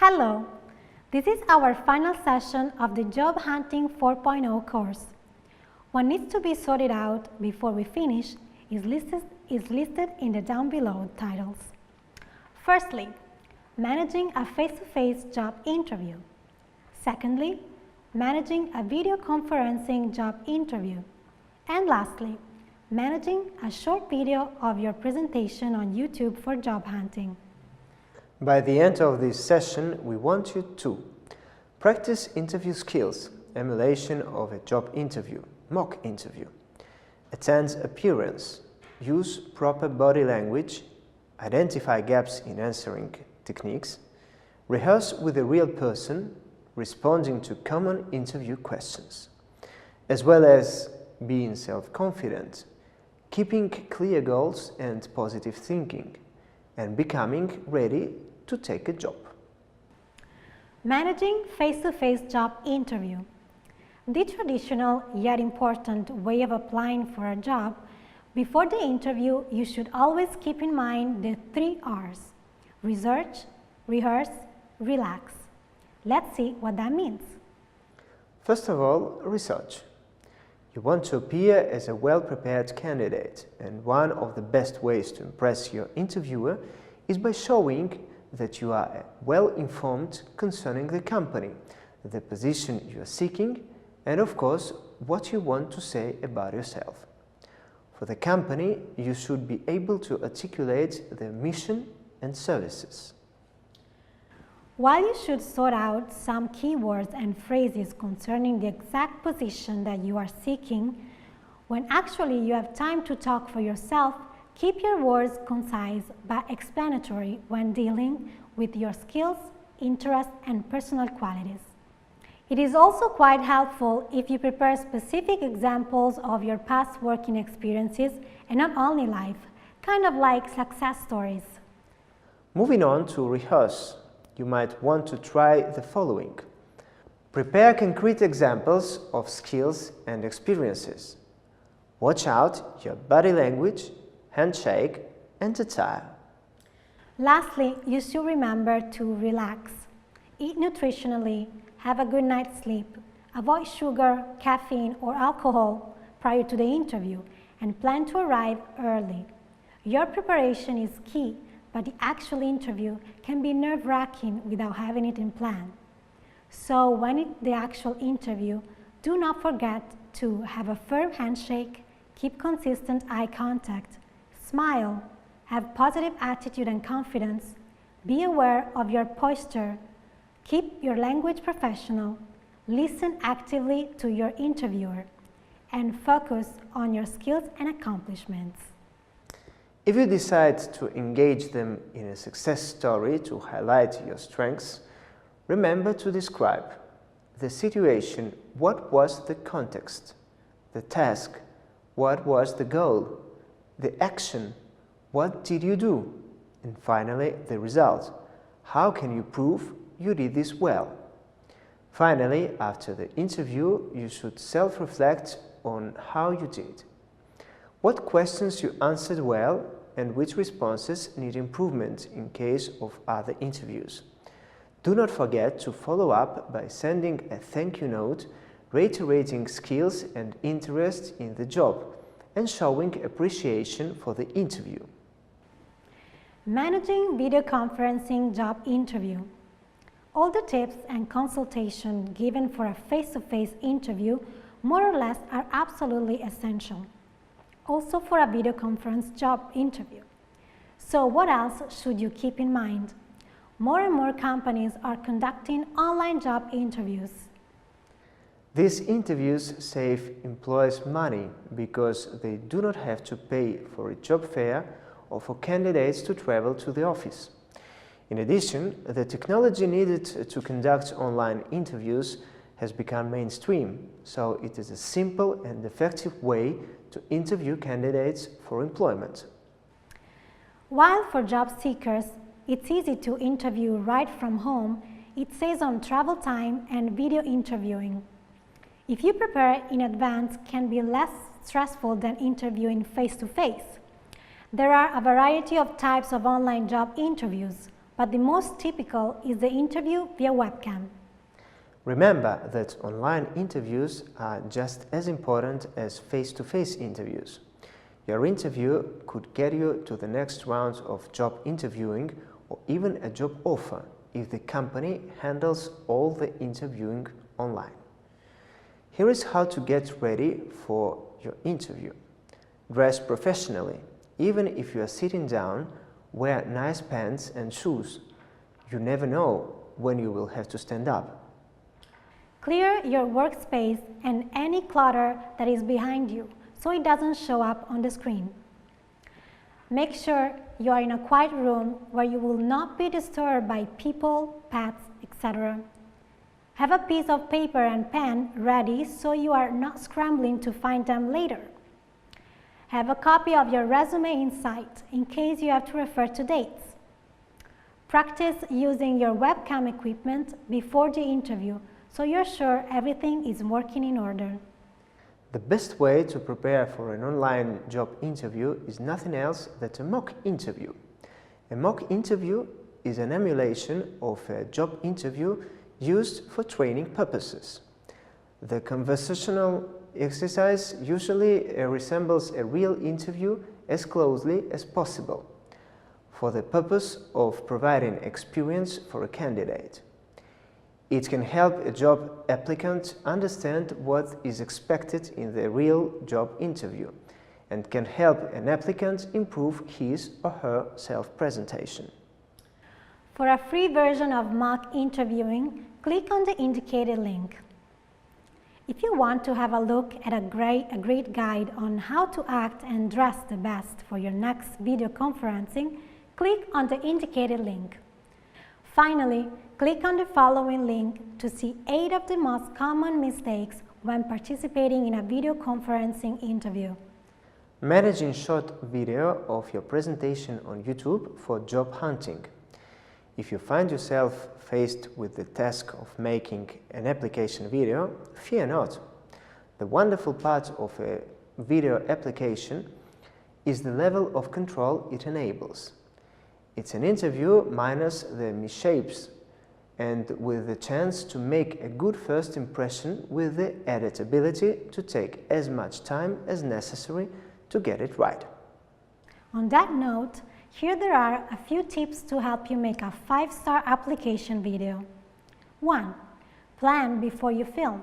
Hello! This is our final session of the Job Hunting 4.0 course. What needs to be sorted out before we finish is listed in the down below titles. Firstly, managing a face-to-face job interview. Secondly, managing a video conferencing job interview. And lastly, managing a short video of your presentation on YouTube for job hunting. By the end of this session, we want you to practice interview skills, emulation of a job interview, mock interview, attend appearance, use proper body language, identify gaps in answering techniques, rehearse with a real person, responding to common interview questions, as well as being self-confident, keeping clear goals and positive thinking, and becoming ready to take a job. Managing face-to-face job interview. The traditional yet important way of applying for a job, before the interview you should always keep in mind the 3 R's: research, rehearse, relax. Let's see what that means. First of all, research. You want to appear as a well-prepared candidate, and one of the best ways to impress your interviewer is by showing that you are well-informed concerning the company, the position you are seeking, and of course, what you want to say about yourself. For the company, you should be able to articulate their mission and services. While you should sort out some keywords and phrases concerning the exact position that you are seeking, when actually you have time to talk for yourself, keep your words concise but explanatory when dealing with your skills, interests, and personal qualities. It is also quite helpful if you prepare specific examples of your past working experiences and not only life, kind of like success stories. Moving on to rehearse, you might want to try the following. Prepare concrete examples of skills and experiences. Watch out your body language, handshake, and attire. Lastly, you should remember to relax. Eat nutritionally, have a good night's sleep, avoid sugar, caffeine, or alcohol prior to the interview, and plan to arrive early. Your preparation is key, but the actual interview can be nerve-wracking without having it in plan. So when the actual interview, do not forget to have a firm handshake, keep consistent eye contact, smile, have positive attitude and confidence, be aware of your posture, keep your language professional, listen actively to your interviewer, and focus on your skills and accomplishments. If you decide to engage them in a success story to highlight your strengths, remember to describe the situation. What was the context? The task? What was the goal? The action? What did you do? And finally, the result. How can you prove you did this well? Finally, after the interview, you should self-reflect on how you did. What questions you answered well and which responses need improvement in case of other interviews. Do not forget to follow up by sending a thank you note, reiterating skills and interest in the job, and showing appreciation for the interview. Managing video conferencing job interview. All the tips and consultation given for a face-to-face interview more or less are absolutely essential. Also for a video conference job interview. So what else should you keep in mind? More and more companies are conducting online job interviews. These interviews save employers money because they do not have to pay for a job fair or for candidates to travel to the office. In addition, the technology needed to conduct online interviews has become mainstream, so it is a simple and effective way to interview candidates for employment. While for job seekers, it's easy to interview right from home, it saves on travel time and video interviewing. If you prepare in advance, it can be less stressful than interviewing face-to-face. There are a variety of types of online job interviews. but the most typical is the interview via webcam. Remember that online interviews are just as important as face-to-face interviews. Your interview could get you to the next round of job interviewing or even a job offer if the company handles all the interviewing online. Here is how to get ready for your interview. Dress professionally. Even if you are sitting down, wear nice pants and shoes. You never know when you will have to stand up. Clear your workspace and any clutter that is behind you so it doesn't show up on the screen. Make sure you are in a quiet room where you will not be disturbed by people, pets, etc. Have a piece of paper and pen ready so you are not scrambling to find them later. Have a copy of your resume in sight in case you have to refer to dates. Practice using your webcam equipment before the interview so you're sure everything is working in order. The best way to prepare for an online job interview is nothing else than a mock interview. A mock interview is an emulation of a job interview used for training purposes. The conversational exercise usually resembles a real interview as closely as possible, for the purpose of providing experience for a candidate. It can help a job applicant understand what is expected in the real job interview and can help an applicant improve his or her self-presentation. For a free version of mock interviewing, click on the indicated link. If you want to have a look at a great guide on how to act and dress the best for your next video conferencing, click on the indicated link. Finally, click on the following link to see 8 of the most common mistakes when participating in a video conferencing interview. Managing short video of your presentation on YouTube for job hunting. If you find yourself faced with the task of making an application video, fear not. The wonderful part of a video application is the level of control it enables. It's an interview minus the misshapes and with the chance to make a good first impression with the added ability to take as much time as necessary to get it right. On that note, here there are a few tips to help you make a 5-star application video. 1. Plan before you film.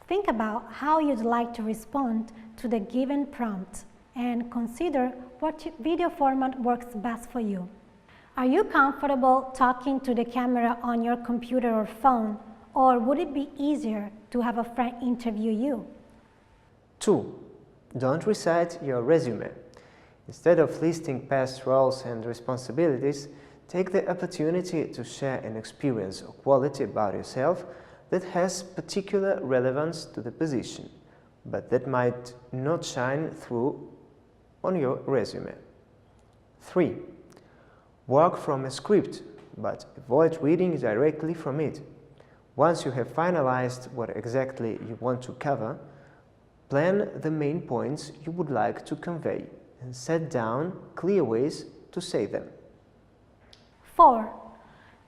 Think about how you'd like to respond to the given prompt and consider what video format works best for you. Are you comfortable talking to the camera on your computer or phone, or would it be easier to have a friend interview you? 2. Don't recite your resume. Instead of listing past roles and responsibilities, take the opportunity to share an experience or quality about yourself that has particular relevance to the position, but that might not shine through on your resume. 3. Work from a script, but avoid reading directly from it. Once you have finalized what exactly you want to cover, plan the main points you would like to convey and set down clear ways to say them. 4.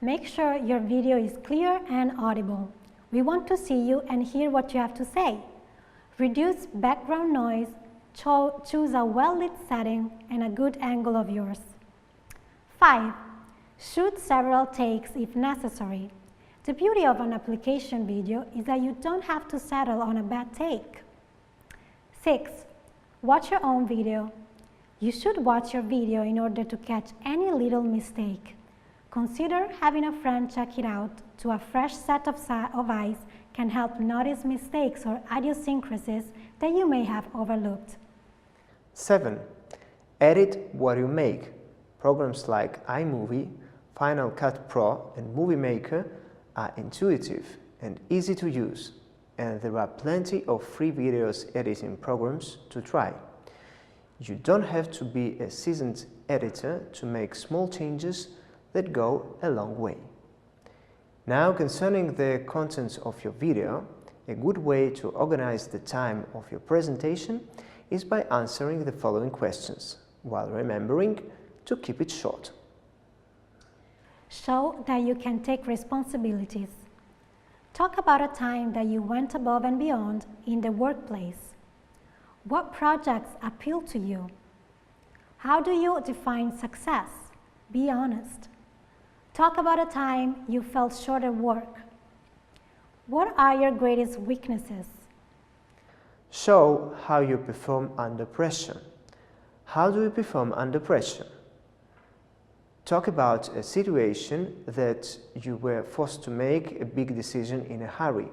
Make sure your video is clear and audible. We want to see you and hear what you have to say. Reduce background noise, choose a well-lit setting and a good angle of yours. 5. Shoot several takes if necessary. The beauty of an application video is that you don't have to settle on a bad take. 6. Watch your own video. You should watch your video in order to catch any little mistake. Consider having a friend check it out to a fresh set of eyes can help notice mistakes or idiosyncrasies that you may have overlooked. 7. Edit what you make. Programs like iMovie, Final Cut Pro and Movie Maker are intuitive and easy to use, and there are plenty of free videos editing programs to try. You don't have to be a seasoned editor to make small changes that go a long way. Now, concerning the contents of your video, a good way to organize the time of your presentation is by answering the following questions, while remembering to keep it short. Show that you can take responsibilities. Talk about a time that you went above and beyond in the workplace. What projects appeal to you? How do you define success? Be honest. Talk about a time you felt short at work. What are your greatest weaknesses? Show how you perform under pressure. How do you perform under pressure? Talk about a situation that you were forced to make a big decision in a hurry.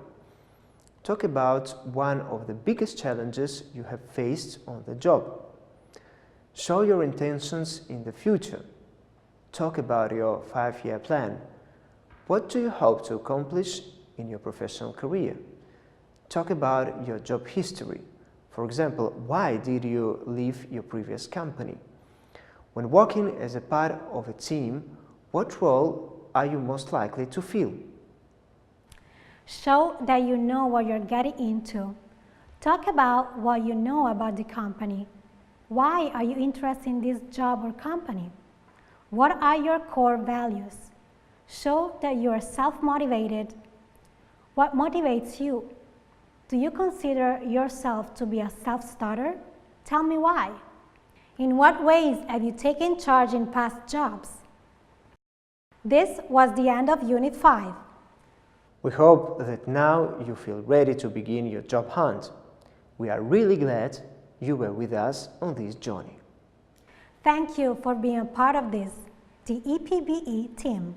Talk about one of the biggest challenges you have faced on the job. Show your intentions in the future. Talk about your 5-year plan. What do you hope to accomplish in your professional career? Talk about your job history. For example, why did you leave your previous company? When working as a part of a team, what role are you most likely to fill? Show that you know what you're getting into. Talk about what you know about the company. Why are you interested in this job or company? What are your core values? Show that you are self-motivated. What motivates you? Do you consider yourself to be a self-starter? Tell me why. In what ways have you taken charge in past jobs? This was the end of Unit 5. We hope that now you feel ready to begin your job hunt. We are really glad you were with us on this journey. Thank you for being a part of this, the EPBE team.